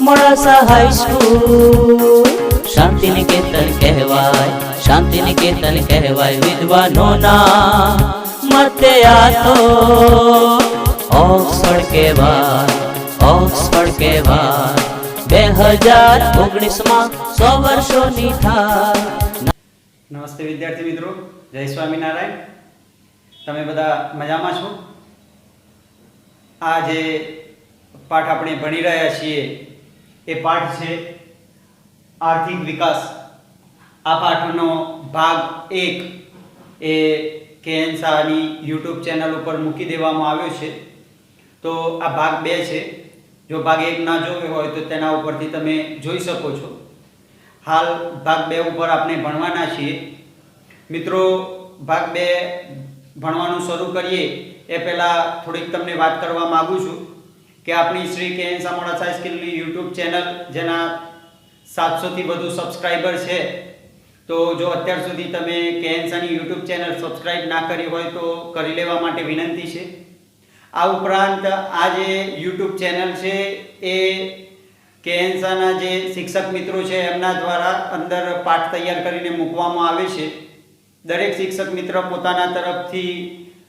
Modasa high school શાંતિ નિકેતન કહેવાય, શાંતિ નિકેતન કહેવાય વિદ્વાનોના મતે આ તો ઓક્સફર્ડ કહેવાય, ઓક્સફર્ડ કહેવાય 2019 100 વર્ષોની થાય। નમસ્તે વિદ્યાર્થી મિત્રો, જય સ્વામિનારાયણ। તમે બધા મજામાં છો? આ જે પાઠ આપણે ભણી રહ્યા છીએ એ પાઠ છે આર્થિક વિકાસ। આ પાઠનો ભાગ 1 એ કેએન શાહની યુટ્યુબ ચેનલ ઉપર મૂકી દેવામાં આવ્યો છે, તો આ ભાગ 2 છે। જો ભાગ 1 ના જોયો હોય તો તેના ઉપરથી તમે જોઈ શકો છો। હાલ ભાગ 2 ઉપર આપણે ભણવાના છીએ। મિત્રો, ભાગ 2 ભણવાનું શરૂ કરીએ એ પહેલાં થોડીક તમને વાત કરવા માગું છું કે આપણી શ્રી કેએન શાહ મોડાસા હાઈસ્કૂલની યુટ્યુબ ચેનલ જેના 700થી વધુ સબસ્ક્રાઈબર છે, તો જો અત્યાર સુધી તમે કેએન શાહની યુટ્યુબ ચેનલ સબસ્ક્રાઈબ ના કરી હોય તો કરી લેવા માટે વિનંતી છે। આ ઉપરાંત આ જે યુટ્યુબ ચેનલ છે એ કેએન શાહના જે શિક્ષક મિત્રો છે એમના દ્વારા અંદર પાઠ તૈયાર કરીને મૂકવામાં આવે છે। દરેક શિક્ષક મિત્ર પોતાના તરફથી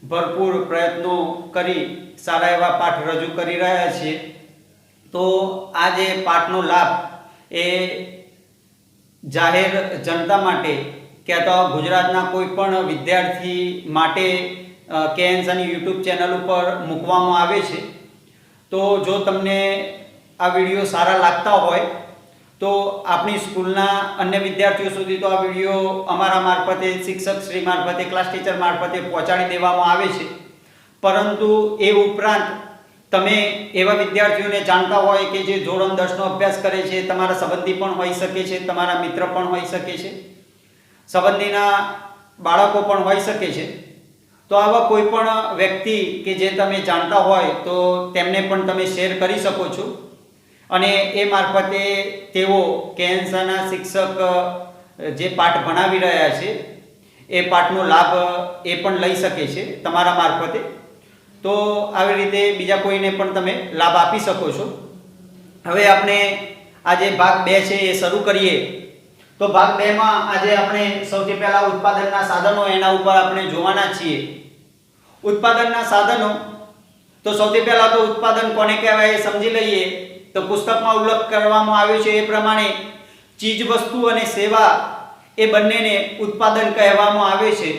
ભરપૂર પ્રયત્નો કરી સારા એવા પાઠ રજૂ કરી રહ્યા છે। તો આ જે પાઠનો લાભ એ જાહેર જનતા માટે કે તો ગુજરાતના કોઈ પણ વિદ્યાર્થી માટે કેએન શાહની યુટ્યુબ ચેનલ ઉપર મૂકવામાં આવે છે। તો જો તમને આ વિડીયો સારા લાગતા હોય તો આપણી સ્કૂલના અન્ય વિદ્યાર્થીઓ સુધી તો આ વિડીયો અમારા મારફતે, શિક્ષક શ્રી મારફતે, ક્લાસ ટીચર મારફતે પહોંચાડી દેવામાં આવે છે। પરંતુ એ ઉપરાંત તમે એવા વિદ્યાર્થીઓને જાણતા હોય કે જે ધોરણ 10નો અભ્યાસ કરે છે, તમારા સંબંધી પણ હોઈ શકે છે, તમારા મિત્ર પણ હોઈ શકે છે, સંબંધીના બાળકો પણ હોઈ શકે છે। તો આવા કોઈ પણ વ્યક્તિ કે જે તમે જાણતા હોય તો તેમને પણ તમે શેર કરી શકો છો અને એ મારફતે તેઓ કેએન શાહના શિક્ષક જે પાઠ ભણાવી રહ્યા છે એ પાઠનો લાભ એ પણ લઈ શકે છે તમારા મારફતે। તો આવી રીતે બીજા કોઈને પણ તમે લાભ આપી શકો છો। હવે આપણે આ જે ભાગ 2 છે એ શરૂ કરીએ। તો ભાગ 2 માં આજે આપણે સૌથી પહેલા ઉત્પાદનના સાધનો એના ઉપર આપણે જોવાના છીએ। ઉત્પાદનના સાધનો, તો સૌથી પહેલા તો ઉત્પાદન કોને કહેવાય એ સમજી લઈએ। તો પુસ્તકમાં ઉલ્લેખ કરવામાં આવ્યો છે એ પ્રમાણે ચીજ વસ્તુ અને સેવા એ બંનેને ઉત્પાદન કહેવામાં આવે છે।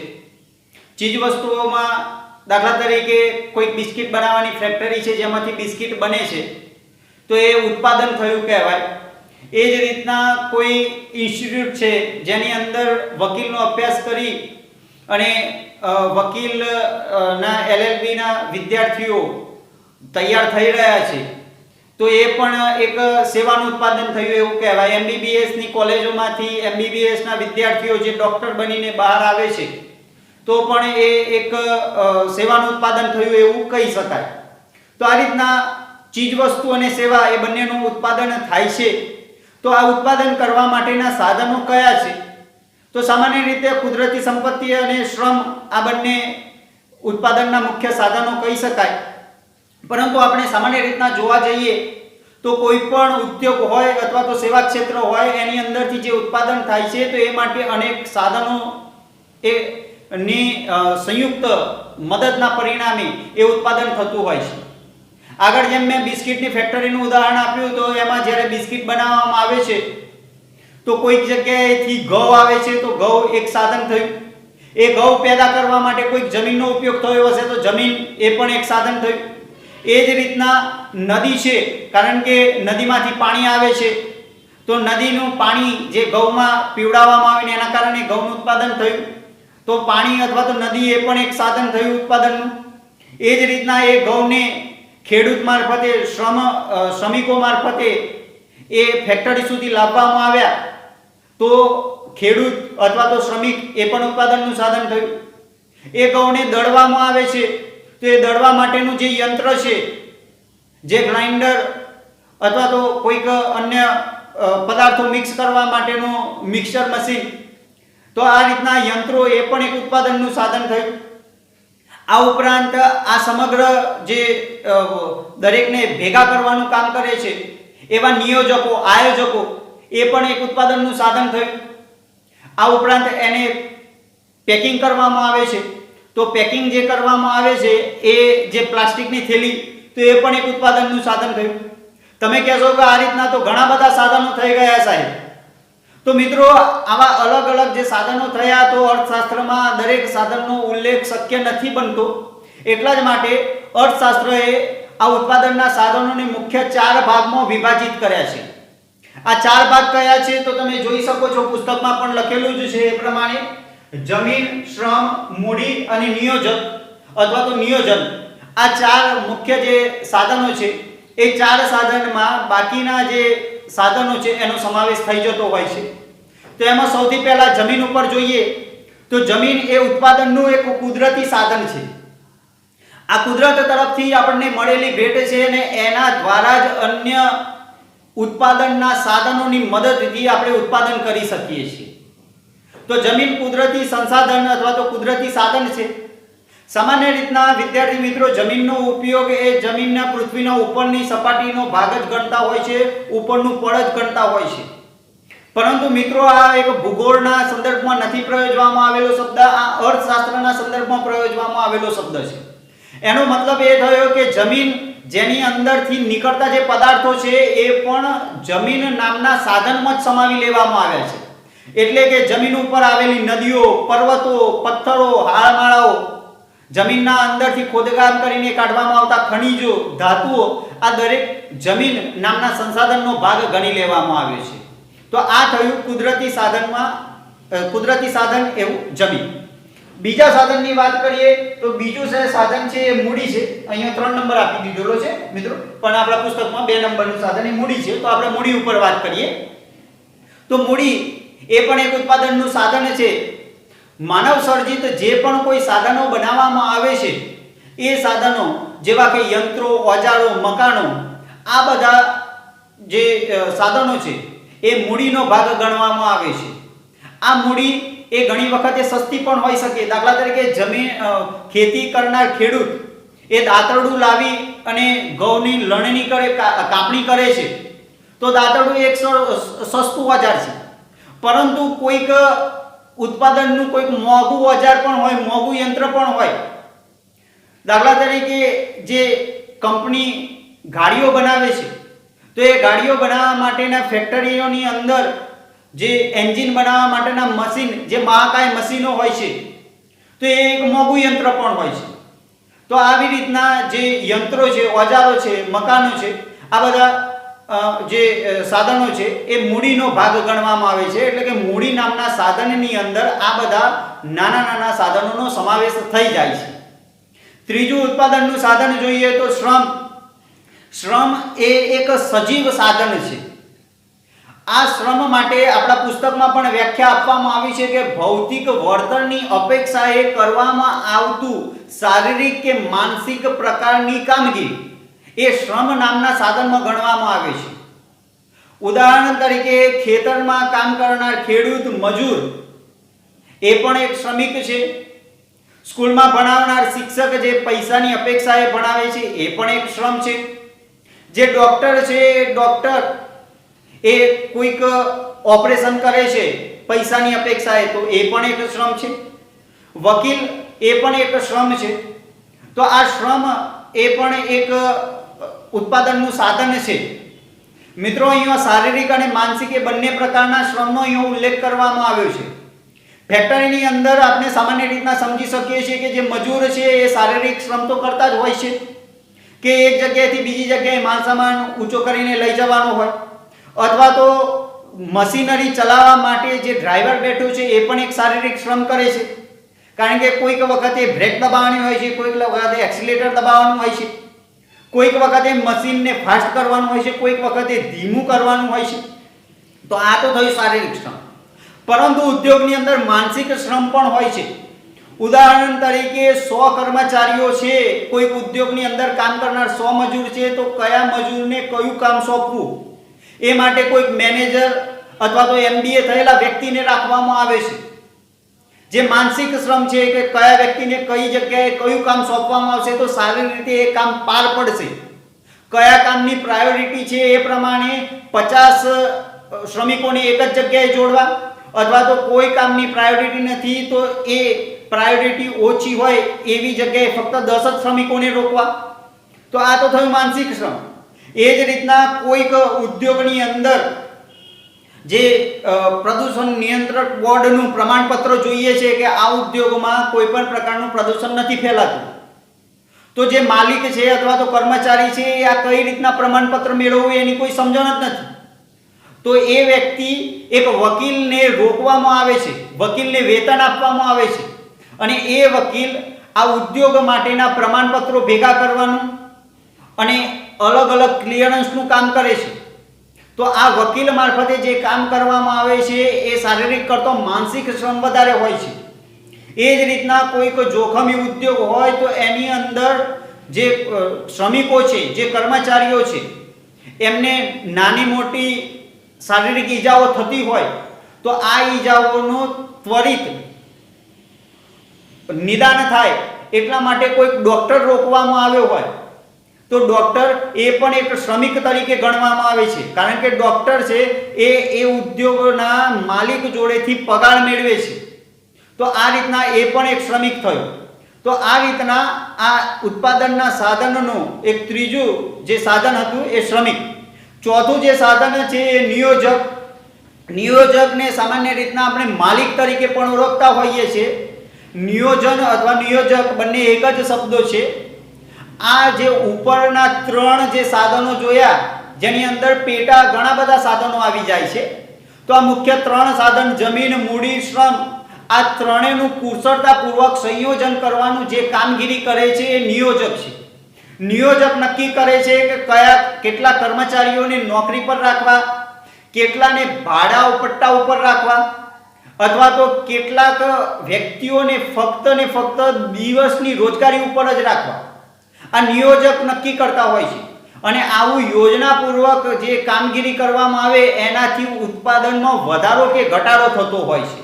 ચીજ વસ્તુઓમાં દાખલા તરીકે કોઈ બિસ્કિટ બનાવવાની ફેક્ટરી છે જેમાંથી બિસ્કિટ બને છે તો એ ઉત્પાદન થયું કહેવાય। એ જ રીતના કોઈ ઇન્સ્ટિટ્યૂટ છે જેની અંદર વકીલનો અભ્યાસ કરી અને વકીલના LLBના વિદ્યાર્થીઓ તૈયાર થઈ રહ્યા છે તો એ પણ એક સેવાનું ઉત્પાદન થયું એવું કહેવાય। MBBSની કોલેજોમાંથી MBBSના વિદ્યાર્થીઓ જે ડૉક્ટર બનીને બહાર આવે છે તો પણ એ એક સેવાનું ઉત્પાદન થયું એવું કહી શકાય। તો આ રીતના ચીજવસ્તુ અને સેવા એ બંનેનું ઉત્પાદન થાય છે। તો આ ઉત્પાદન કરવા માટેના સાધનો કયા છે? તો સામાન્ય રીતે કુદરતી સંપત્તિ અને શ્રમ આ બંને ઉત્પાદનના મુખ્ય સાધનો કહી શકાય। પરંતુ આપણે સામાન્ય રીતના જોવા જઈએ તો કોઈ પણ ઉદ્યોગ હોય અથવા તો સેવા ક્ષેત્ર હોય એની અંદરથી જે ઉત્પાદન થાય છે તો એ માટે અનેક સાધનો ની સંયુક્ત મદદના પરિણામે એ ઉત્પાદન થતું હોય છે। આગળ જેમ મેં બિસ્કિટની ફેક્ટરીનું ઉદાહરણ આપ્યું તો એમાં જ્યારે બિસ્કિટ બનાવવામાં આવે છે તો કોઈક જગ્યાએથી ઘઉં આવે છે તો ઘઉં એક સાધન થયું। એ ઘઉં પેદા કરવા માટે કોઈક જમીનનો ઉપયોગ થયો હશે તો જમીન એ પણ એક સાધન થયું। એ જ રીતના નદી છે, કારણ કે નદીમાંથી પાણી આવે છે તો નદીનું પાણી જે ઘઉંમાં પીવડાવવામાં આવે ને એના કારણે ઘઉંનું ઉત્પાદન થયું તો પાણી અથવા તો નદી એ પણ એક સાધન થયું ઉત્પાદનનું। એ જ રીતના એ ઘઉંને ખેડૂત મારફતે શ્રમિકો મારફતે એ ફેક્ટરી સુધી લાવવામાં આવ્યા તો ખેડૂત અથવા તો શ્રમિક એ પણ ઉત્પાદનનું સાધન થયું। એ ઘઉંને દળવામાં આવે છે તો એ દળવા માટેનું જે યંત્ર છે, જે ગ્રાઇન્ડર અથવા તો કોઈક અન્ય પદાર્થો મિક્સ કરવા માટેનું મિક્સર મશીન, તો આ રીતના યંત્રો એ પણ એક ઉત્પાદનનું સાધન થયું। આ ઉપરાંત આ સમગ્ર જે દરેકને ભેગા કરવાનું કામ કરે છે એવા નિયોજકો, આયોજકો, એ પણ એક ઉત્પાદનનું સાધન થયું. આ ઉપરાંત એને પેકિંગ કરવામાં આવે છે, તો પેકિંગ જે કરવામાં આવે છે એ જે પ્લાસ્ટિકની થેલી, તો એ પણ એક ઉત્પાદનનું સાધન થયું. તમે કહેશો કે આ રીતના તો ઘણા બધા સાધનો થઈ ગયા સાહેબ. તો મિત્રો, આવા અલગ અલગ જે સાધનો થયા, તો અર્થશાસ્ત્રમાં દરેક સાધનનો ઉલ્લેખ શક્ય નથી બનતો. એટલા જ માટે અર્થશાસ્ત્રએ આ ઉત્પાદનના સાધનોને મુખ્ય 4 ભાગમાં વિભાજિત કર્યા છે. આ 4 ભાગ કયા છે તો તમે જોઈ શકો છો, પુસ્તકમાં પણ લખેલું જ છે એ પ્રમાણે: જમીન, શ્રમ, મૂડી અને નિયોજક અથવા તો નિયોજન. આ 4 મુખ્ય જે સાધનો છે, એ 4 સાધનમાં બાકીના જે સાધનો છે એનો સમાવેશ થઈ જતો હોય છે. તો એમાં સૌથી પહેલા જમીન ઉપર જોઈએ તો જમીન એ ઉત્પાદનનું એક કુદરતી સાધન છે. આ કુદરત તરફથી આપણને મળેલી ભેટ છે અને એના દ્વારા જ અન્ય ઉત્પાદનના સાધનોની મદદથી આપણે ઉત્પાદન કરી શકીએ છીએ. તો જમીન કુદરતી સંસાધન અથવા તો કુદરતી સાધન છે. સામાન્ય રીતના વિદ્યાર્થી મિત્રો, જમીનનો ઉપયોગ એ જમીનના પૃથ્વીના ઉપરની સપાટીનો ભાગ જ ગણતા હોય છે, ઉપરનું પડ જ ગણતા હોય છે. પરંતુ મિત્રો, આ એક ભૂગોળના સંદર્ભમાં નથી પ્રયોજવામાં આવેલો શબ્દ, આ અર્થશાસ્ત્રના સંદર્ભમાં પ્રયોજવામાં આવેલો શબ્દ છે. એનો મતલબ એ થયો કે જમીન જેની અંદરથી નીકળતા જે પદાર્થો છે એ પણ જમીન નામના સાધનમાં જ સમાવી લેવામાં આવ્યા છે. એટલે કે જમીન ઉપર આવેલી નદીઓ, પર્વતો, પથ્થરો, હાળમાળાઓ, જમીનના અંદરથી ખોદકામ કરીને કાઢવામાં આવતા ખનિજો, ધાતુઓ, આ દરેક જમીન નામના સંસાધનનો ભાગ ગણી લેવામાં આવ્યો છે. તો આ થયું કુદરતી સાધન એવું જમીન. બીજા સાધનની વાત કરીએ તો બીજું સાધન છે એ મૂડી છે. અહીંયા 3 નંબર આપી દીધેલો છે મિત્રો, પણ આપણા પુસ્તકમાં 2 નંબરનું સાધન એ મૂડી છે. તો આપણે મૂડી ઉપર વાત કરીએ તો મૂડી એ પણ એક ઉત્પાદનનું સાધન છે. માનવ સર્જિત જે પણ કોઈ સાધનો બનાવવામાં આવે છે, એ સાધનો જેવા કે યંત્રો, ઓજારો, મકાનો, આ બધા જે સાધનો છે એ મૂડીનો ભાગ ગણવામાં આવે છે. આ મૂડી એ ઘણી વખતે સસ્તી પણ હોઈ શકે. દાખલા તરીકે ખેતી કરનાર ખેડૂત એ દાંતરડું લાવી અને ઘઉંની લણણી કરે, કાપણી કરે છે, તો દાંતરડું એક સસ્તું ઓજાર છે. પરંતુ કોઈક ઉત્પાદનનું કોઈક મોંઘું ઓજાર પણ હોય, મોંઘું યંત્ર પણ હોય. દાખલા તરીકે જે કંપની ગાડીઓ બનાવે છે, તો એ ગાડીઓ બનાવવા માટેના ફેક્ટરીઓની અંદર જે એન્જિન બનાવવા માટેના મશીન, જે મહાકાય મશીનો હોય છે, તો એ એક મોંઘું યંત્ર પણ હોય છે. તો આવી રીતના જે યંત્રો છે, ઓજારો છે, મકાનો છે, આ બધા જે સાધનો છે એ મૂડીનો ભાગ ગણવામાં આવે છે. એટલે કે મૂડી નામના સાધનની અંદર આ બધા નાના નાના સાધનોનો સમાવેશ થઈ જાય છે. ત્રીજું ઉત્પાદનનું સાધન જોઈએ તો શ્રમ. શ્રમ એ એક સજીવ સાધન છે. આ શ્રમ માટે આપણા પુસ્તકમાં પણ વ્યાખ્યા આપવામાં આવી છે કે ભૌતિક વર્તનની અપેક્ષાએ કરવામાં આવતું શારીરિક કે માનસિક પ્રકારની કામગીરી એ શ્રમ નામના સાધનમાં ગણવામાં આવે છે. ઉદાહરણ તરીકે ખેતરમાં કામ કરનાર ખેડૂત, મજૂર એ પણ એક શ્રમિક છે. સ્કૂલમાં ભણાવનાર શિક્ષક જે પૈસાની અપેક્ષાએ ભણાવે છે એ પણ એક શ્રમ છે. જે ડોક્ટર છે, ડોક્ટર એ કોઈક ઓપરેશન કરે છે પૈસાની અપેક્ષાએ, તો એ પણ એક શ્રમ છે. વકીલ એ પણ એક શ્રમ છે. તો આ શ્રમ એ પણ એક ઉત્પાદનનું સાધન છે. મિત્રો, અહીંયા શારીરિક અને માનસિક એ બંને પ્રકારના શ્રમનો અહીંયા ઉલ્લેખ કરવામાં આવ્યો છે. ફેક્ટરીની અંદર આપણે સામાન્ય રીતના સમજી શકીએ છીએ કે જે મજૂર છે એ શારીરિક શ્રમ તો કરતા જ હોય છે, કે એક જગ્યાએથી બીજી જગ્યાએ માલ સામાન ઊંચો કરીને લઈ જવાનો હોય, અથવા તો મશીનરી ચલાવવા માટે જે ડ્રાઈવર બેઠો છે એ પણ એક શારીરિક શ્રમ કરે છે. કારણ કે કોઈક વખતે બ્રેક દબાવવાની હોય છે, કોઈક વખતે એક્સિલેટર દબાવવાનું હોય છે, કોઈક વખતે મશીનને ફાસ્ટ કરવાનું હોય છે, કોઈક વખતે ધીમું કરવાનું હોય છે. તો આ તો થયું શારીરિક શ્રમ. પરંતુ ઉદ્યોગની અંદર માનસિક શ્રમ પણ હોય છે. ઉદાહરણ તરીકે 100 કર્મચારીઓ છે, કોઈક ઉદ્યોગની અંદર કામ કરનાર 100 મજૂર છે, તો કયા મજૂરને કયું કામ સોંપવું એ માટે કોઈક મેનેજર અથવા તો MBA થયેલા વ્યક્તિને રાખવામાં આવે છે, જે માનસિક શ્રમ છે કે કયા વ્યક્તિને કઈ જગ્યાએ કયું કામ સોંપવામાં આવશે તો સારી રીતે એ કામ પાર પડશે, કયા કામની પ્રાયોરિટી છે એ પ્રમાણે 50 શ્રમિકોને એક જ જગ્યાએ જોડવા, અથવા તો કોઈ કામની પ્રાયોરિટી નથી તો એ પ્રાયોરિટી ઓછી હોય એવી જગ્યાએ ફક્ત 10 જ શ્રમિકોને રોકવા. તો આ તો થયું માનસિક શ્રમ. એ જ રીતના કોઈક ઉદ્યોગની અંદર જે પ્રદૂષણ નિયંત્રક બોર્ડનું પ્રમાણપત્ર જોઈએ છે કે આ ઉદ્યોગમાં કોઈ પણ પ્રકારનું પ્રદૂષણ નથી ફેલાતું, તો જે માલિક છે અથવા તો કર્મચારી છે એ આ કઈ રીતના પ્રમાણપત્ર મેળવવું એની કોઈ સમજણ જ નથી. તો એ વ્યક્તિ એક વકીલને રોકવામાં આવે છે, વકીલને વેતન આપવામાં આવે છે અને એ વકીલ આ ઉદ્યોગ માટેના પ્રમાણપત્રો ભેગા કરવાનું અને અલગ અલગ ક્લિયરન્સનું કામ કરે છે. તો આ વકીલ મારફતે જે કામ કરવામાં આવે છે એ શારીરિક કરતો માનસિક શ્રમ વધારે હોય છે. એ જ રીતના કોઈક જોખમી ઉદ્યોગ હોય તો એની અંદર જે શ્રમિકો છે, જે કર્મચારીઓ છે, એમને નાની મોટી શારીરિક ઈજાઓ થતી હોય તો આ ઈજાઓનું ત્વરિત નિદાન થાય એટલા માટે કોઈક ડોક્ટર રોકવામાં આવ્યો હોય તો ડોક્ટર એ પણ એક શ્રમિક તરીકે ગણવામાં આવે છે, કારણ કે ડોક્ટર છે એ ઉદ્યોગના માલિક જોડેથી પગાર મેળવે છે. તો આ રીતના એ પણ એક શ્રમિક થયો. તો આ રીતના આ ઉત્પાદનના સાધનનું એક ત્રીજું જે સાધન હતું એ શ્રમિક. ચોથું જે સાધન છે એ નિયોજક. નિયોજકને સામાન્ય રીતના આપણે માલિક તરીકે પણ ઓળખતા હોઈએ છીએ. નિયોજન અથવા નિયોજક બંને એક જ શબ્દો છે. આ જે ઉપરના 3 જે સાધનો જોયા જેની અંદર પેટા ઘણા બધા સાધનો આવી જાય છે, તો આ મુખ્ય 3 સાધન જમીન, મૂડી, શ્રમ, આ ત્રણેયનું કુશળતાપૂર્વક સંયોજન કરવાનું જે કામગીરી કરે છે એ નિયોજક છે. નિયોજક નક્કી કરે છે કે કેટલા કર્મચારીઓને નોકરી પર રાખવા, કેટલાને ભાડા પટ્ટા ઉપર રાખવા, અથવા તો કેટલાક વ્યક્તિઓને ફક્ત ને ફક્ત દિવસની રોજગારી ઉપર જ રાખવા. આ નિયોજક નક્કી કરતા હોય છે અને આવું યોજનાપૂર્વક જે કામગીરી કરવામાં આવે એનાથી ઉત્પાદનમાં વધારો કે ઘટાડો થતો હોય છે.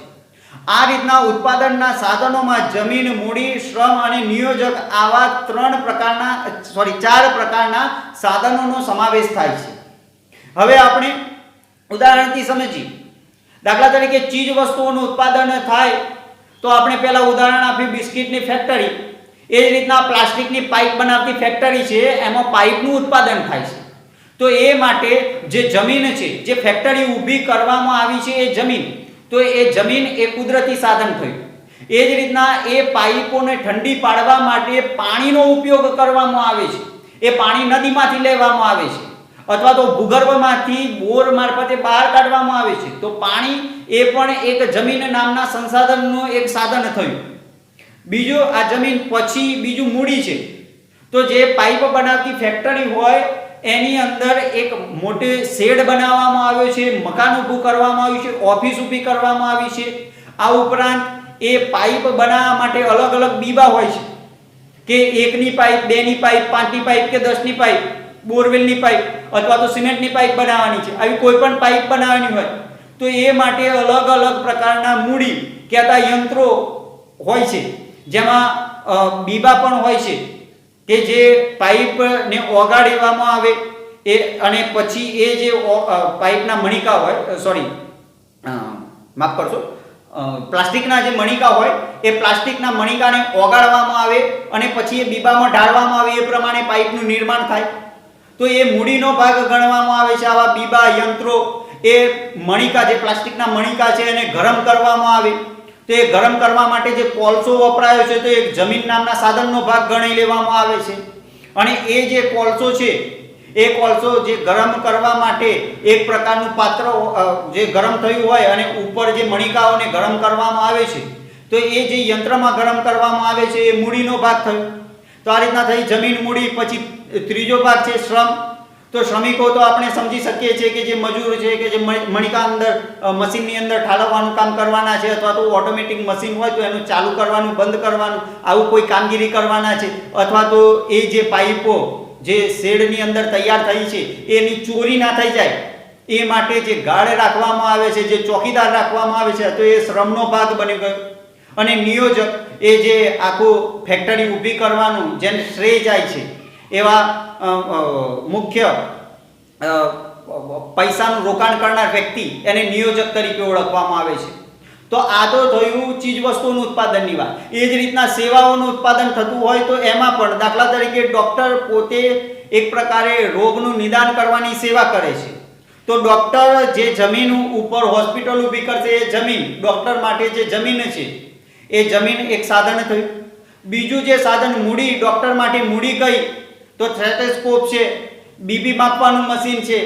આ રીતના ઉત્પાદનના સાધનોમાં જમીન, મૂડી, શ્રમ અને નિયોજક આવા 4 પ્રકારના સાધનોનો સમાવેશ થાય છે. હવે આપણે ઉદાહરણથી સમજીએ. દાખલા તરીકે ચીજ વસ્તુઓનું ઉત્પાદન થાય તો આપણે પહેલા ઉદાહરણ આપ્યું બિસ્કિટની ફેક્ટરી. એ જ રીતના પ્લાસ્ટિકની પાઇપ બનાવતી ફેક્ટરી છે, એમાં પાઇપનું ઉત્પાદન થાય છે. તો એ માટે જે જમીન છે, જે ફેક્ટરી ઊભી કરવામાં આવી છે એ જમીન, તો એ જમીન એ કુદરતી સાધન થયું. એ જ રીતના એ પાઇપોને ઠંડી પાડવા માટે પાણીનો ઉપયોગ કરવામાં આવે છે. એ પાણી નદીમાંથી લેવામાં આવે છે અથવા તો ભૂગર્ભમાંથી બોર મારફતે બહાર કાઢવામાં આવે છે. તો પાણી એ પણ એક જમીન નામના સંસાધનનું એક સાધન થયું. બીજું આ જમીન, પછી બીજું મૂડી છે. તો જે પાઇપ બનાવતી ફેક્ટરી હોય એની અંદર એક મોટી શેડ બનાવવામાં આવ્યો છે, મકાન ઊભું કરવામાં આવ્યું છે, ઓફિસ ઊભી કરવામાં આવી છે. આ ઉપરાંત એ પાઇપ બનાવવા માટે અલગ અલગ બીબા હોય છે કે 1ની પાઇપ, 2ની પાઇપ, 5ની પાઇપ કે 10ની પાઇપ, બોરવેલની પાઇપ અથવા તો સિમેન્ટની પાઇપ બનાવવાની છે. આવી કોઈ પણ પાઇપ બનાવવાની હોય તો એ માટે અલગ અલગ પ્રકારના મૂડી કહેતા યંત્રો હોય છે, જેમાં બીબા પણ હોય છે કે જે પાઇપને ઓગાળવામાં આવે એ અને પછી એ જે પાઇપના મણિકા હોય, માફ કરશો, પ્લાસ્ટિકના જે મણિકા હોય એ પ્લાસ્ટિકના મણિકાને ઓગાળવામાં આવે અને પછી એ બીબામાં ઢાળવામાં આવે, એ પ્રમાણે પાઇપનું નિર્માણ થાય. તો એ મૂડીનો ભાગ ગણવામાં આવે છે. આવા બીબા, યંત્રો, એ મણિકા, જે પ્લાસ્ટિકના મણિકા છે એને ગરમ કરવામાં આવે. તો એ ગરમ કરવા માટે જે કોલસો વપરાયો છે તો એ જમીન નામના સાધનનો ભાગ ગણી લેવામાં આવે છે. અને એ જે કોલસો છે એ કોલસો જે ગરમ કરવા માટે એક પ્રકારનું પાત્ર જે ગરમ થયું હોય અને ઉપર જે મણિકાઓને ગરમ કરવામાં આવે છે તો એ જે યંત્રમાં ગરમ કરવામાં આવે છે એ મૂડીનો ભાગ થયો. તો આ રીતના થઈ જમીન, મૂડી. પછી ત્રીજો ભાગ છે શ્રમ. તો શ્રમિકો તો આપણે સમજી શકીએ છીએ કે જે મજૂર છે કે જે મણિકા અંદર મશીનની અંદર ઠાલવવાનું કામ કરવાના છે, અથવા તો ઓટોમેટિક મશીન હોય તો એનું ચાલુ કરવાનું, બંધ કરવાનું, આવું કોઈ કામગીરી કરવાના છે. અથવા તો એ જે પાઇપો જે શેડની અંદર તૈયાર થઈ છે એની ચોરી ના થઈ જાય એ માટે જે ગાર્ડ રાખવામાં આવે છે, જે ચોકીદાર રાખવામાં આવે છે, તો એ શ્રમનો ભાગ બની ગયો. અને નિયોજક એ જે આખું ફેક્ટરી ઊભી કરવાનું જેને શ્રેય જાય છે એવા મુખ્ય પૈસાનું રોકાણ કરનાર વ્યક્તિ એને નિયોજક તરીકે ઓળખવામાં આવે છે. તો આ તો થયું ચીજ વસ્તુઓનું ઉત્પાદનની વાત. એ જ રીતના સેવાઓનું ઉત્પાદન થતું હોય તો એમાં પણ દાખલા તરીકે ડૉક્ટર પોતે એક પ્રકારે રોગનું નિદાન કરવાની સેવા કરે છે. તો ડૉક્ટર જે જમીન ઉપર હોસ્પિટલ ઊભી કરશે એ જમીન ડૉક્ટર માટે જે જમીન છે એ જમીન એક સાધન થયું. બીજું જે સાધન મૂડી ડૉક્ટર માટે મૂડી કઈ તો થેલેસ્કોપ છે, બીપી માપવાનું મશીન છે,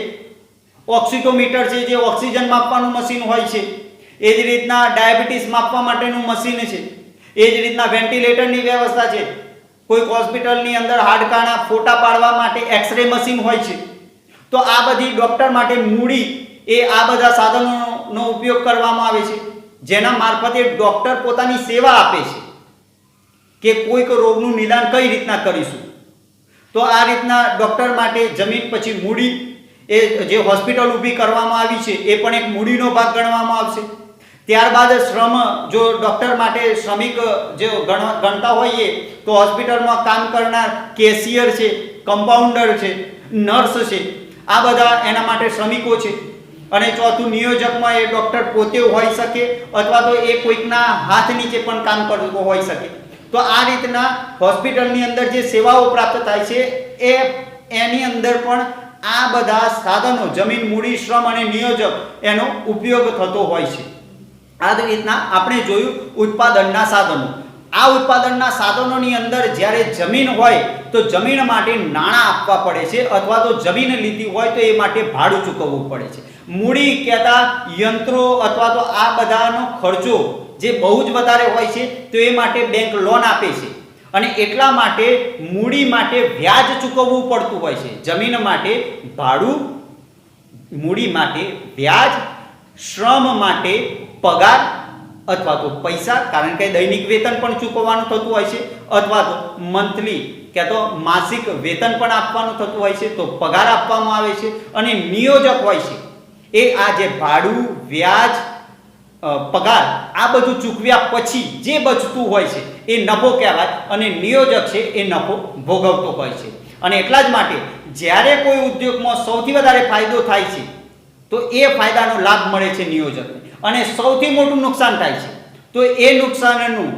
ઓક્સિટોમીટર છે જે ઓક્સિજન માપવાનું મશીન હોય છે, એ જ રીતના ડાયાબિટીસ માપવા માટેનું મશીન છે, એ જ રીતના વેન્ટિલેટરની વ્યવસ્થા છે, કોઈ હોસ્પિટલની અંદર હાડકાના ફોટા પાડવા માટે એક્સરે મશીન હોય છે. તો આ બધી ડૉક્ટર માટે મૂડી એ આ બધા સાધનોનો ઉપયોગ કરવામાં આવે છે જેના મારફતે ડૉક્ટર પોતાની સેવા આપે છે કે કોઈક રોગનું નિદાન કઈ રીતના કરીશું. તો આ રીતના ડૉક્ટર માટે જમીન, પછી મૂડી, એ જે હોસ્પિટલ ઊભી કરવામાં આવી છે એ પણ એક મૂડીનો ભાગ ગણવામાં આવશે. ત્યારબાદ શ્રમ, જો ડૉક્ટર માટે શ્રમિક જે ગણતા હોઈએ તો હોસ્પિટલમાં કામ કરનાર કેશિયર છે, કમ્પાઉન્ડર છે, નર્સ છે, આ બધા એના માટે શ્રમિકો છે. અને ચોથું નિયોજકમાં એ ડૉક્ટર પોતે હોઈ શકે અથવા તો એ કોઈકના હાથ નીચે પણ કામ કરતો હોઈ શકે. તો આ રીતના હોસ્પિટલની અંદર જે સેવાઓ પ્રાપ્ત થાય છે એની અંદર પણ આ બધા સાધનો જમીન, મૂડી, શ્રમ અને નિયોજક એનો ઉપયોગ થતો હોય છે. આ જ રીતના આપણે જોયું ઉત્પાદનના સાધનો. આ ઉત્પાદનના સાધનોની અંદર જ્યારે જમીન હોય તો જમીન માટે નાણાં આપવા પડે છે અથવા તો જમીન લીધી હોય તો એ માટે ભાડું ચૂકવવું પડે છે. મૂડી કહેતા યંત્રો અથવા તો આ બધાનો ખર્ચો જે બહુ જ વધારે હોય છે તો એ માટે બેંક લોન આપે છે અને એટલા માટે મૂડી માટે વ્યાજ ચૂકવવું પડતું હોય છે. જમીન માટે ભાડું, મૂડી માટે વ્યાજ, શ્રમ માટે પગાર અથવા તો પૈસા, કારણ કે દૈનિક વેતન પણ ચૂકવવાનું થતું હોય છે, અથવા તો મંથલી કે તો માસિક વેતન પણ આપવાનું થતું હોય છે, તો પગાર આપવામાં આવે છે. અને નિયોજક હોય છે એ આ જે ભાડું, વ્યાજ, પગાર આ બધું ચૂકવ્યા પછી જે બચતું હોય છે એ નફો કહેવાય અને નિયોજક છે એ નફો ભોગવતો હોય છે. અને એટલા જ માટે જ્યારે કોઈ ઉદ્યોગમાં સૌથી વધારે ફાયદો થાય છે તો એ ફાયદાનો લાભ મળે છે નિયોજકને, અને સૌથી મોટું નુકસાન થાય છે તો એ નુકસાનનું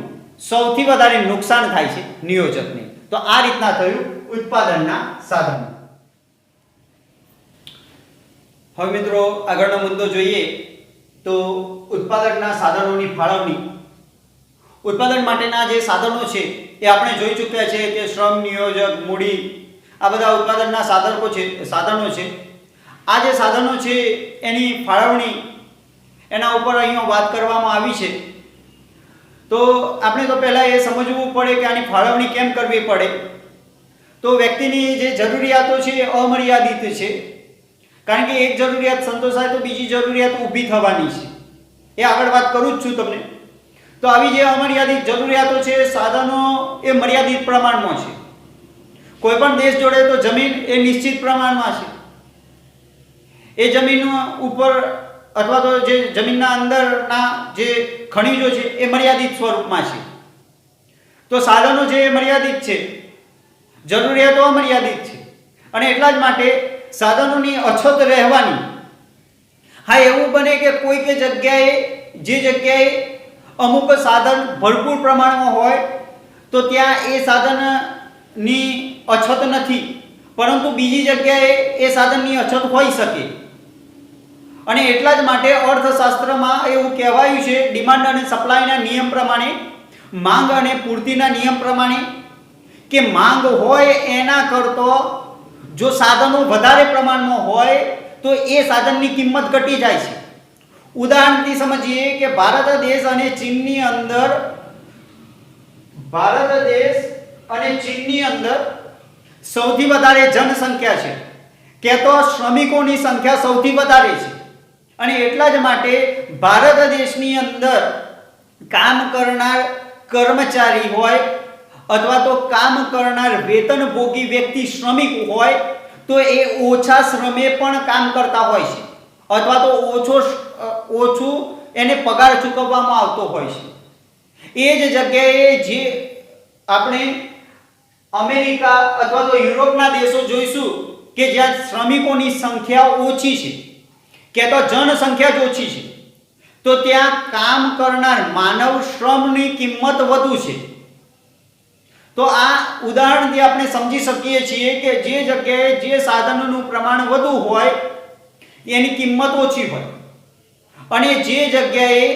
સૌથી વધારે નુકસાન થાય છે નિયોજકને. તો આ રીતના થયું ઉત્પાદનના સાધનો. હવે મિત્રો આગળનો મુદ્દો જોઈએ તો ઉત્પાદનના સાધનોની ફાળવણી. ઉત્પાદન માટેના જે સાધનો છે એ આપણે જોઈ ચૂક્યા છે કે શ્રમ, નિયોજક, મૂડી આ બધા ઉત્પાદનના સાધનો છે. આ જે સાધનો છે એની ફાળવણી એના ઉપર અહીંયા વાત કરવામાં આવી છે. તો આપણે તો પહેલાં એ સમજવું પડે કે આની ફાળવણી કેમ કરવી પડે. તો વ્યક્તિની જે જરૂરિયાતો છે એ અમર્યાદિત છે, કારણ કે એક જરૂરિયાત સંતોષાય તો બીજી જરૂરિયાત ઊભી થવાની છે. એ આગળ વાત કરું જ છું તમને. તો આવી જે અમર્યાદિત જરૂરિયાતો છે, સાધનો એ મર્યાદિત પ્રમાણમાં છે. કોઈ પણ દેશ જોડે તો જમીન એ નિશ્ચિત પ્રમાણમાં છે. એ જમીન ઉપર અથવા તો જે જમીનના અંદરના જે ખનિજો છે એ મર્યાદિત સ્વરૂપમાં છે. તો સાધનો જે મર્યાદિત છે, જરૂરિયાતો અમર્યાદિત છે, અને એટલા જ માટે સાધનોની અછત રહેવાની. હા, એવું બને કે કોઈક જગ્યાએ જે જગ્યાએ અમુક સાધન ભરપૂર પ્રમાણમાં હોય તો ત્યાં એ સાધનની અછત નથી, પરંતુ બીજી જગ્યાએ એ સાધનની અછત હોઈ શકે. અને એટલા જ માટે અર્થશાસ્ત્રમાં એવું કહેવાયું છે, ડિમાન્ડ અને સપ્લાયના નિયમ પ્રમાણે, માંગ અને પૂર્તિના નિયમ પ્રમાણે, કે માંગ હોય એના કરતો જો સાધનો વધારે પ્રમાણમાં હોય તો એ સાધનની કિંમત ઘટી જાય છે. ઉદાહરણથી સમજીએ કે ભારત દેશ અને ચીનની અંદર સૌથી વધારે જનસંખ્યા છે, કે તો શ્રમિકોની સંખ્યા સૌથી વધારે છે. અને એટલા જ માટે ભારત દેશની અંદર કામ કરનાર કર્મચારી હોય અથવા તો કામ કરનાર વેતનભોગી વ્યક્તિ શ્રમિક હોય તો એ ઓછા શ્રમે પણ કામ કરતા હોય છે, અથવા તો ઓછું એને પગાર ચૂકવવામાં આવતો હોય છે. એ જ જગ્યાએ જે આપણે અમેરિકા અથવા તો યુરોપના દેશો જોઈશું કે જ્યાં શ્રમિકોની સંખ્યા ઓછી છે કે તો જનસંખ્યા જ ઓછી છે, તો ત્યાં કામ કરનાર માનવ શ્રમની કિંમત વધુ છે. તો આ ઉદાહરણથી આપણે સમજી શકીએ છીએ કે જે જગ્યાએ જે સાધનોનું પ્રમાણ વધુ હોય એની કિંમત ઓછી હોય, અને જે જગ્યાએ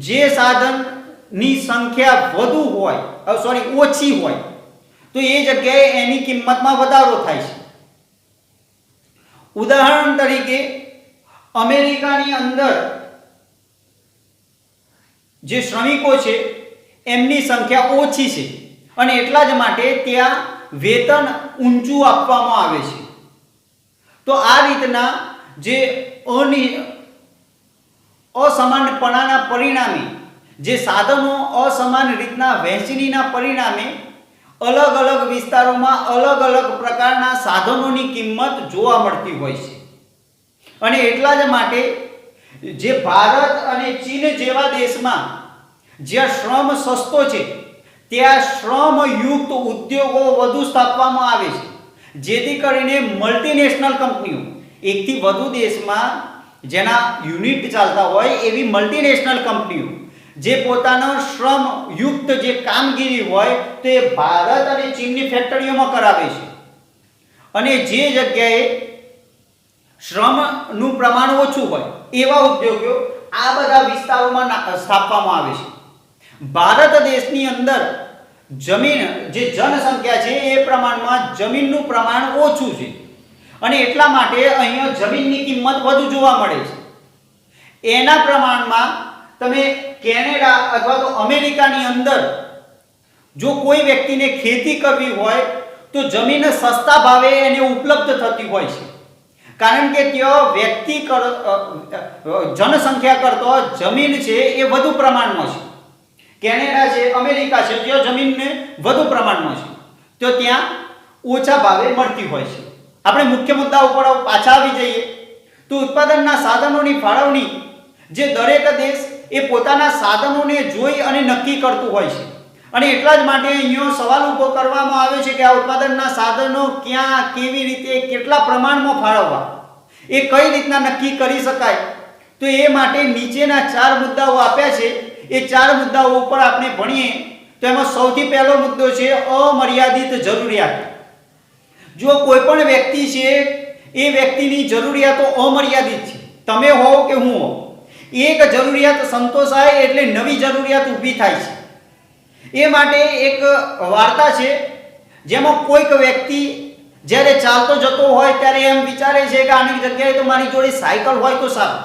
જે સાધનની સંખ્યા વધુ હોય ઓછી હોય તો એ જગ્યાએ એની કિંમતમાં વધારો થાય છે. ઉદાહરણ તરીકે અમેરિકાની અંદર જે શ્રમિકો છે એમની સંખ્યા ઓછી છે અને એટલા જ માટે ત્યાં વેતન ઊંચું આપવામાં આવે છે. તો આ રીતના જે અસમાનપણાના પરિણામે જે સાધનો અસમાન રીતના વહેંચણીના પરિણામે અલગ અલગ વિસ્તારોમાં અલગ અલગ પ્રકારના સાધનોની કિંમત જોવા મળતી હોય છે. અને એટલા જ માટે જે ભારત અને ચીન જેવા દેશમાં જ્યાં શ્રમ સસ્તો છે ત્યાં શ્રમયુક્ત ઉદ્યોગો વધુ સ્થાપવામાં આવે છે, જેથી કરીને મલ્ટીનેશનલ કંપનીઓ એકથી વધુ દેશમાં જેના યુનિટ ચાલતા હોય એવી મલ્ટીનેશનલ કંપનીઓ જે પોતાનો શ્રમયુક્ત જે કામગીરી હોય તે ભારત અને ચીનની ફેક્ટરીઓમાં કરાવે છે. અને જે જગ્યાએ શ્રમનું પ્રમાણ ઓછું હોય એવા ઉદ્યોગો આ બધા વિસ્તારોમાં સ્થાપવામાં આવે છે. ભારત દેશની અંદર જમીન જે જનસંખ્યા છે એ પ્રમાણમાં જમીનનું પ્રમાણ ઓછું છે અને એટલા માટે અહીંયા જમીનની કિંમત વધુ જોવા મળે છે. એના પ્રમાણમાં તમે કેનેડા અથવા તો અમેરિકાની અંદર જો કોઈ વ્યક્તિને ખેતી કરવી હોય તો જમીન સસ્તા ભાવે એને ઉપલબ્ધ થતી હોય છે, કારણ કે ત્યાં જનસંખ્યા કરતો જમીન છે એ વધુ પ્રમાણમાં છે. કેનેડા છે, અમેરિકા છે, જ્યાં જમીનને વધુ પ્રમાણમાં છે તો ત્યાં ઓછા ભાવે મળતી હોય છે. આપણે મુખ્ય મુદ્દા ઉપર પાછા આવી જઈએ તો ઉત્પાદનના સાધનોની ફાળવણી જે દરેક દેશ એ પોતાના સાધનોને જોઈ અને નક્કી કરતું હોય છે, અને એટલા જ માટે અહીંયા સવાલ ઊભો કરવામાં આવે છે કે આ ઉત્પાદનના સાધનો ક્યાં, કેવી રીતે, કેટલા પ્રમાણમાં ફાળવવા એ કઈ રીતના નક્કી કરી શકાય. તો એ માટે નીચેના 4 મુદ્દાઓ આપ્યા છે. એ 4 મુદ્દાઓ ઉપર આપણે ભણીએ તો એમાં સૌથી પહેલો મુદ્દો છે અમર્યાદિત જરૂરિયાત. જો કોઈ પણ વ્યક્તિ છે એ વ્યક્તિની જરૂરિયાતો અમર્યાદિત છે, તમે હો કે હું હો, એક જરૂરિયાત સંતોષાય એટલે નવી જરૂરિયાત ઊભી થાય છે. એ માટે એક વાર્તા છે જેમાં કોઈક વ્યક્તિ જ્યારે ચાલતો જતો હોય ત્યારે એમ વિચારે છે કે આની જગ્યાએ તો મારી જોડે સાયકલ હોય તો સારું,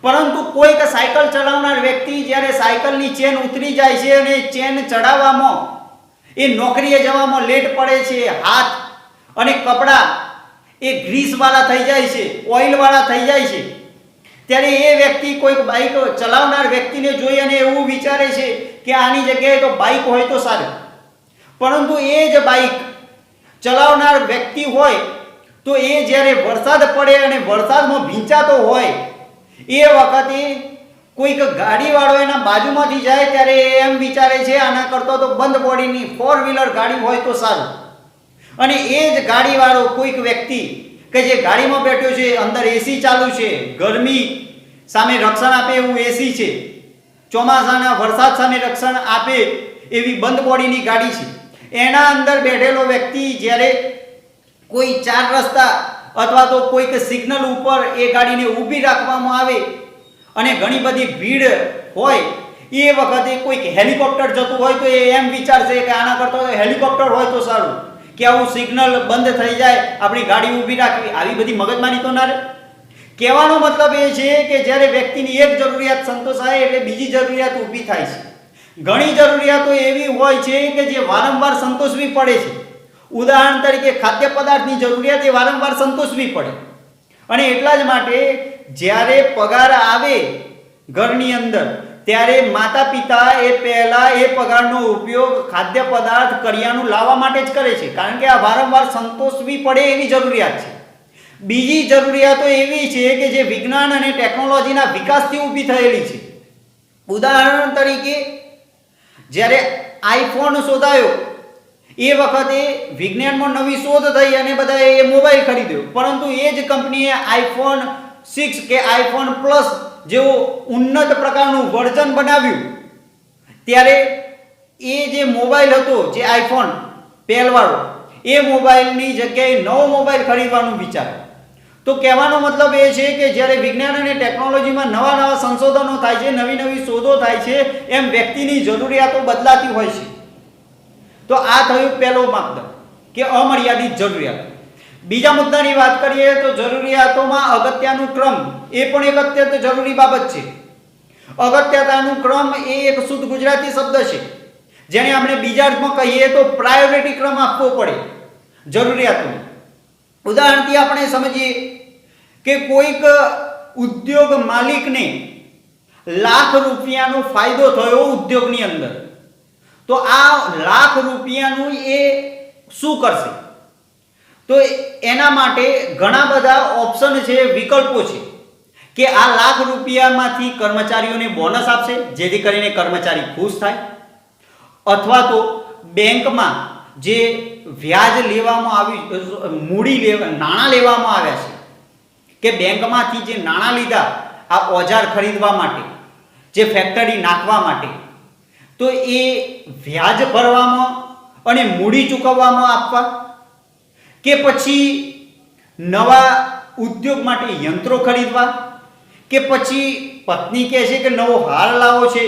પરંતુ કોઈક સાયકલ ચલાવનાર વ્યક્તિ જ્યારે સાયકલની ચેન ઉતરી જાય છે અને ચેન ચડાવવામાં એ નોકરીએ જવામાં લેટ પડે છે, હાથ અને કપડાં એ ગ્રીસવાળા થઈ જાય છે, ઓઇલવાળા થઈ જાય છે, ત્યારે એ વ્યક્તિ કોઈક બાઇક ચલાવનાર વ્યક્તિને જોઈ અને એવું વિચારે છે કે આની જગ્યાએ તો બાઇક હોય તો સારું. પરંતુ એ જ બાઇક ચલાવનાર વ્યક્તિ હોય તો એ જ્યારે વરસાદ પડે અને વરસાદમાં ભીંચાતો હોય એ વખતે કોઈક ગાડીવાળો એના બાજુમાંથી જાય ત્યારે એમ વિચારે છે આના કરતાં તો બંધ બોડીની 4 વ્હીલર ગાડી હોય તો સારું. અને એ જ ગાડીવાળો કોઈક વ્યક્તિ કે જે ગાડીમાં બેઠો છે, અંદર એસી ચાલુ છે, ગરમી સામે રક્ષણ આપે એવું એસી છે, ચોમાસાના વરસાદ સામે રક્ષણ આપે એવી બંધ બોડીની ગાડી છે, એના અંદર બેઠેલો વ્યક્તિ જ્યારે કોઈ 4 રસ્તા અથવા તો કોઈક સિગ્નલ ઉપર એ ગાડીને ઊભી રાખવામાં આવે અને ઘણી બધી ભીડ હોય એ વખતે કોઈક હેલિકોપ્ટર જતું હોય તો એ એમ વિચારશે કે આના કરતાં હેલિકોપ્ટર હોય તો સારું, કે આવું સિગ્નલ બંધ થઈ જાય આપણી ગાડી ઊભી રાખવી. આવી બધી મગજમારી તો ના રહે. કહેવાનો મતલબ એ છે કે જ્યારે વ્યક્તિની એક જરૂરિયાત સંતોષાય એટલે બીજી જરૂરિયાત ઊભી થાય છે. ઘણી જરૂરિયાતો એવી હોય છે કે જે વારંવાર સંતોષવી પડે છે. ઉદાહરણ તરીકે ખાદ્ય પદાર્થની જરૂરિયાત એ વારંવાર સંતોષવી પડે, અને એટલા જ માટે જ્યારે પગાર આવે ઘરની અંદર ત્યારે માતા પિતા એ પહેલા એ પગારનો ઉપયોગ ખાદ્ય પદાર્થ કરિયાણું લાવવા માટે જ કરે છે, કારણ કે આ વારંવાર સંતોષવી પડે એવી જરૂરિયાત છે. બીજી જરૂરિયાતો એવી છે કે જે વિજ્ઞાન અને ટેકનોલોજીના વિકાસથી ઊભી થયેલી છે. ઉદાહરણ તરીકે જ્યારે આઈફોન શોધાયો એ વખતે વિજ્ઞાનમાં નવી શોધ થઈ અને બધાએ એ મોબાઈલ ખરીદ્યો, પરંતુ એ જ કંપનીએ આઈફોન 6 કે આઈફોન પ્લસ જેવું ઉન્નત પ્રકારનું વર્ઝન બનાવ્યું, ત્યારે એ જે મોબાઈલ હતો જે આઈફોન પહેલવાળો એ મોબાઈલની જગ્યાએ નવો મોબાઈલ ખરીદવાનું વિચાર્યું. તો કહેવાનો મતલબ એ છે કે જ્યારે વિજ્ઞાન અને ટેકનોલોજીમાં નવા નવા સંશોધનો થાય છે, નવી નવી શોધો થાય છે, એમ વ્યક્તિની જરૂરિયાતો બદલાતી હોય છે. તો આ થયું પહેલો માપદંડ કે અમર્યાદિત જરૂરિયાત. બીજા મુદ્દાની વાત કરીએ તો જરૂરિયાતોમાં અગત્યનું ક્રમ એ પણ એક અત્યંત જરૂરી બાબત છે. અગત્યતાનું ક્રમ એ એક શુદ્ધ ગુજરાતી શબ્દ છે, જેને આપણે બીજા અર્થમાં કહીએ તો પ્રાયોરિટી ક્રમ આપવો પડે જરૂરિયાતોનો. ઉદાહરણથી આપણે સમજીએ કે કોઈક ઉદ્યોગ માલિકને લાખ રૂપિયાનો ફાયદો થયો ઉદ્યોગની અંદર, તો આ લાખ રૂપિયાનું એ શું કરશે? તો એના માટે ઘણા બધા ઓપ્શન છે, વિકલ્પો છે કે આ લાખ રૂપિયામાંથી કર્મચારીઓને બોનસ આપશે જેથી કરીને કર્મચારી ખુશ થાય, અથવા તો બેંકમાં જે વ્યાજ લેવામાં આવ્યું, નાણાં લેવામાં આવ્યા છે કે બેંકમાંથી જે નાણાં લીધા આ ઓજાર ખરીદવા માટે, જે ફેક્ટરી નાખવા માટે, તો એ વ્યાજ ભરવામાં અને મૂડી ચૂકવવામાં આપવા, કે પછી નવા ઉદ્યોગ માટે યંત્રો ખરીદવા, કે પછી પત્ની કહે છે કે નવો હાર લાવો છે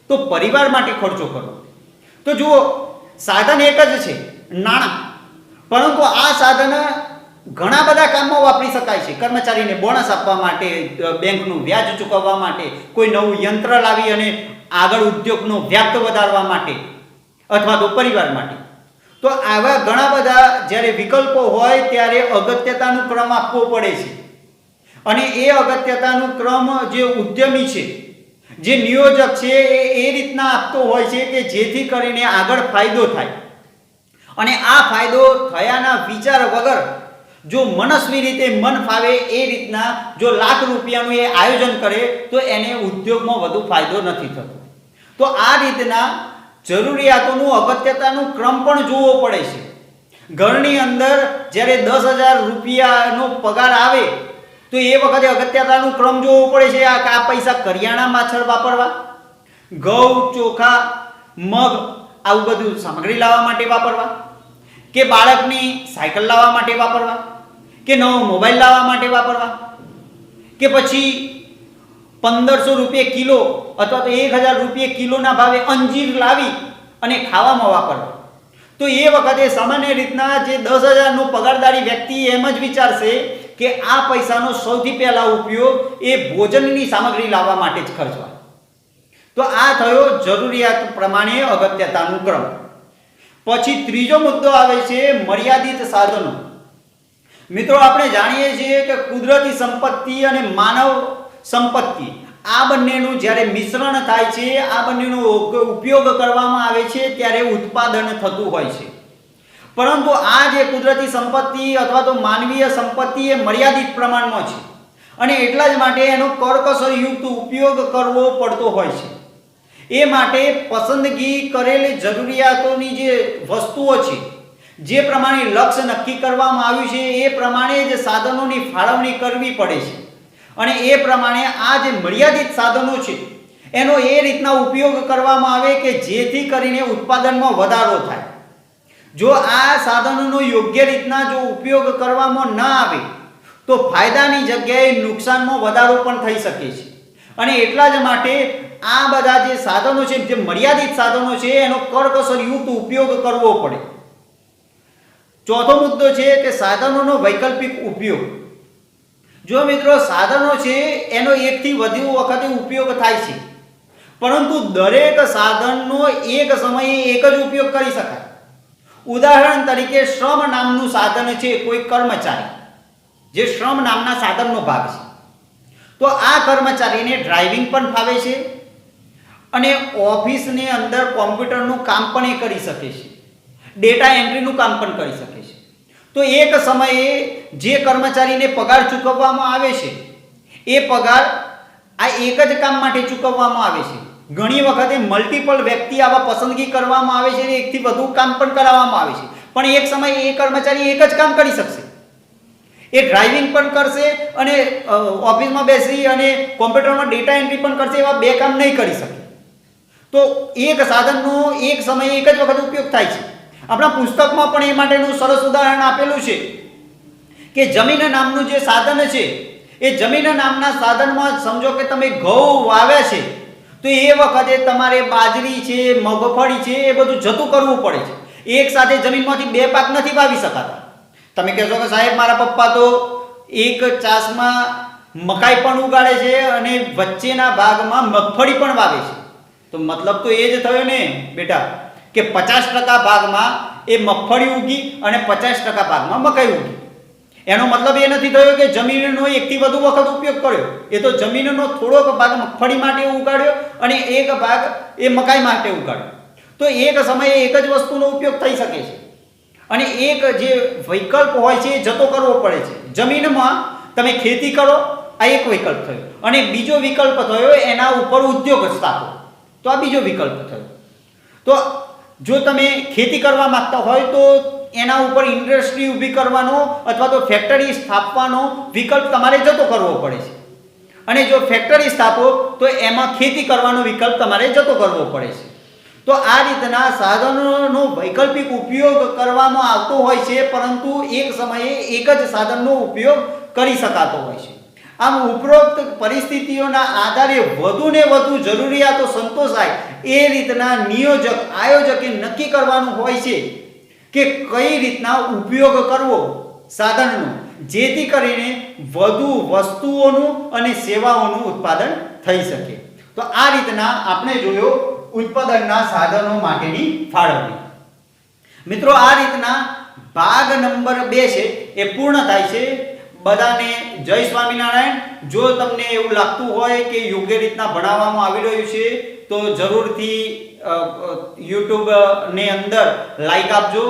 તો પરિવાર માટે ખર્ચો કરવો. તો જુઓ, સાધન એક જ છે નાણાં, પરંતુ આ સાધન ઘણા બધા કામમાં વાપરી શકાય છે. કર્મચારીને બોનસ આપવા માટે, બેંકનું વ્યાજ ચૂકવવા માટે, કોઈ નવું યંત્ર લાવી અને આગળ ઉદ્યોગનો વ્યાપ વધારવા માટે, અથવા તો પરિવાર માટે. તો આવા ઘણા બધા જ્યારે વિકલ્પો હોય ત્યારે અગત્યતાનું ક્રમ આપવો પડે છે. અને એ અગત્યતાનું ક્રમ જે ઉદ્યમી છે, જે નિયોજક છે, એ રીતના આપતો હોય છે કે જેથી કરીને આગળ ફાયદો થાય. અને આ ફાયદો થયાના વિચાર વગર જો મનસ્વી રીતે મન ફાવે એ રીતના જો લાખ રૂપિયાનું એ આયોજન કરે તો એને ઉદ્યોગમાં વધુ ફાયદો નથી થતો. તો આ રીતના જરૂરિયાતોનું અગત્યતાનું ક્રમ પણ જોવો પડે છે. ઘરની અંદર જ્યારે 10,000 રૂપિયાનો પગાર આવે તો એ વખતે અગત્યતાનું ક્રમ જોવો પડે છે. આ પૈસા કરિયાણા પાછળ વાપરવા, ઘઉં, ચોખા, મગ આવું બધું સામગ્રી લાવવા માટે વાપરવા, કે બાળકની સાયકલ લાવવા માટે વાપરવા, કે નવો મોબાઈલ લાવવા માટે વાપરવા, કે પછી 1,500 રૂપિયા કિલો અથવા તો 1,000 રૂપિયા કિલોના ભાવે અંજીર લાવી અને ખાવામાં વાપરવા. તો એ વખતે સામાન્ય રીતના જે 10,000નો પગારદારી વ્યક્તિ એમ જ વિચારશે કે આ પૈસાનો સૌથી પહેલા ઉપયોગ એ ભોજનની સામગ્રી લાવવા માટે જ ખર્ચવા. તો આ થયો જરૂરિયાત પ્રમાણે અગત્યતાનું ક્રમ. પછી ત્રીજો મુદ્દો આવે છે મર્યાદિત સાધનો. મિત્રો, આપણે જાણીએ છીએ કે કુદરતી સંપત્તિ અને માનવ સંપત્તિ આ બંનેનું જ્યારે મિશ્રણ થાય છે, આ બંનેનો ઉપયોગ કરવામાં આવે છે ત્યારે ઉત્પાદન થતું હોય છે. પરંતુ આ જે કુદરતી સંપત્તિ અથવા તો માનવીય સંપત્તિ એ મર્યાદિત પ્રમાણમાં છે અને એટલા જ માટે એનો કરકસરયુક્ત ઉપયોગ કરવો પડતો હોય છે. એ માટે પસંદગી કરેલી જરૂરિયાતોની જે વસ્તુઓ છે, જે પ્રમાણે લક્ષ્ય નક્કી કરવામાં આવ્યું છે એ પ્રમાણે જ સાધનોની ફાળવણી કરવી પડે છે. અને એ પ્રમાણે આ જે મર્યાદિત સાધનો છે એનો એ રીતના ઉપયોગ કરવામાં આવે કે જેથી કરીને ઉત્પાદનમાં વધારો થાય. જો આ સાધનોનો યોગ્ય રીતના જો ઉપયોગ કરવામાં ન આવે તો ફાયદાની જગ્યાએ નુકસાનમાં વધારો પણ થઈ શકે છે. અને એટલા જ માટે આ બધા જે સાધનો છે, જે મર્યાદિત સાધનો છે, એનો કરકસરયુક્ત ઉપયોગ કરવો પડે. ચોથો મુદ્દો છે કે સાધનોનો વૈકલ્પિક ઉપયોગ. જો મિત્રો, સાધનો છે એનો એકથી વધુ વખતે ઉપયોગ થાય છે, પરંતુ દરેક સાધનનો એક સમયે એક જ ઉપયોગ કરી શકાય. ઉદાહરણ તરીકે શ્રમ નામનું સાધન છે, કોઈ કર્મચારી જે શ્રમ નામના સાધનનો ભાગ છે, તો આ કર્મચારીને ડ્રાઇવિંગ પણ ફાવે છે અને ઓફિસની અંદર કોમ્પ્યુટરનું કામ પણ એ કરી શકે છે, ડેટા એન્ટ્રીનું કામ પણ કરી શકે છે. તો એક સમયે જે કર્મચારીને પગાર ચૂકવવામાં આવે છે એ પગાર આ એક જ કામ માટે ચૂકવવામાં આવે છે. ઘણી વખતે મલ્ટિપલ વ્યક્તિ આવા પસંદગી કરવામાં આવે છે અને એકથી વધુ કામ પણ કરાવવામાં આવે છે, પણ એક સમયે એ કર્મચારી એક જ કામ કરી શકશે. એ ડ્રાઇવિંગ પણ કરશે અને ઓફિસમાં બેસી અને કોમ્પ્યુટરમાં ડેટા એન્ટ્રી પણ કરશે. એવા બે કામ નહીં કરી શકે. તો એક સાધનનો એક સમયે એક જ વખત ઉપયોગ થાય છે. આપણા પુસ્તકમાં પણ એ માટેનું સરસ ઉદાહરણ આપેલું છે કે જમીન નામનું જે સાધન છે, એ જમીન નામના સાધનમાં સમજો કે તમે ઘઉં વાવ્યા છે, તો એ વખતે તમારે બાજરી છે, મગફળી છે, એ બધું જતું કરવું પડે છે. એક સાથે જમીનમાંથી બે પાક નથી વાવી શકાતા. તમે કહેશો કે સાહેબ મારા પપ્પા તો એક ચાસમાં મકાઈ પણ ઉગાડે છે અને વચ્ચેના ભાગમાં મગફળી પણ વાવે છે. તો મતલબ તો એ જ થયો ને બેટા કે 50% ભાગમાં એ મગફળી ઉગી અને 50% ભાગમાં મકાઈ ઉગી. એનો મતલબ એ નથી થયો કે જમીનનો એકથી વધુ વખત ઉપયોગ કર્યો. એ તો જમીનનો થોડોક ભાગ મગફળી માટે ઉગાડ્યો અને એક ભાગ એ મકાઈ માટે ઉગાડ્યો. તો એક સમયે એક જ વસ્તુનો ઉપયોગ થઈ શકે છે અને એક જે વિકલ્પ હોય છે એ જતો કરવો પડે છે. જમીનમાં તમે ખેતી કરો, આ એક વિકલ્પ થયો, અને બીજો વિકલ્પ થયો એના ઉપર ઉદ્યોગ સ્થાપો, તો આ બીજો વિકલ્પ થયો. તો જો તમે ખેતી કરવા માંગતા હોય તો એના ઉપર ઇન્ડસ્ટ્રી ઊભી કરવાનો અથવા તો ફેક્ટરી સ્થાપવાનો વિકલ્પ તમારે જતો કરવો પડે છે, અને જો ફેક્ટરી સ્થાપો તો એમાં ખેતી કરવાનો વિકલ્પ તમારે જતો કરવો પડે છે. તો આ રીતના સાધનોનો વૈકલ્પિક ઉપયોગ કરવામાં આવતો હોય છે, પરંતુ એક સમયે એક જ સાધનનો ઉપયોગ કરી શકાતો હોય છે. આમ ઉપરોક્ત પરિસ્થિતિઓના આધારે વધુને વધુ જરૂરિયાતો સંતોષાય એ રીતના આયોજકે નક્કી કરવાનું હોય છે કે કઈ રીતના ઉપયોગ કરવો સાધનનો, જેથી કરીને વધુ વસ્તુઓનું અને સેવાઓનું ઉત્પાદન થઈ શકે. તો આ રીતના આપણે જોયો ઉત્પાદનના સાધનો માટેની ફાળવણી. મિત્રો, આ રીતના ભાગ નંબર 2 છે એ પૂર્ણ થાય છે. બધાને જય સ્વામિનારાયણ. જો તમને એવું લાગતું હોય કે યોગ્ય રીતના ભણાવવામાં આવી રહ્યું છે તો જરૂરથી YouTube ની અંદર લાઈક આપજો,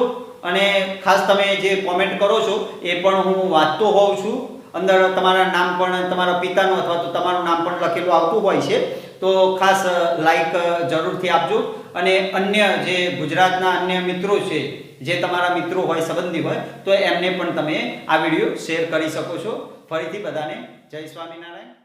અને ખાસ તમે જે કોમેન્ટ કરો છો એ પણ હું વાંચતો હોઉં છું. અંદર તમારા નામ પણ, તમારા પિતાનું અથવા તો તમારું નામ પણ લખેલું આવતું હોય છે. તો ખાસ લાઈક જરૂરથી આપજો, અને અન્ય જે ગુજરાતના અન્ય મિત્રો છે, જે તમારા મિત્રો હોય, સંબંધી હોય, તો એમને પણ તમે આ વિડીયો શેર કરી શકો છો. ફરીથી બધાને જય સ્વામિનારાયણ.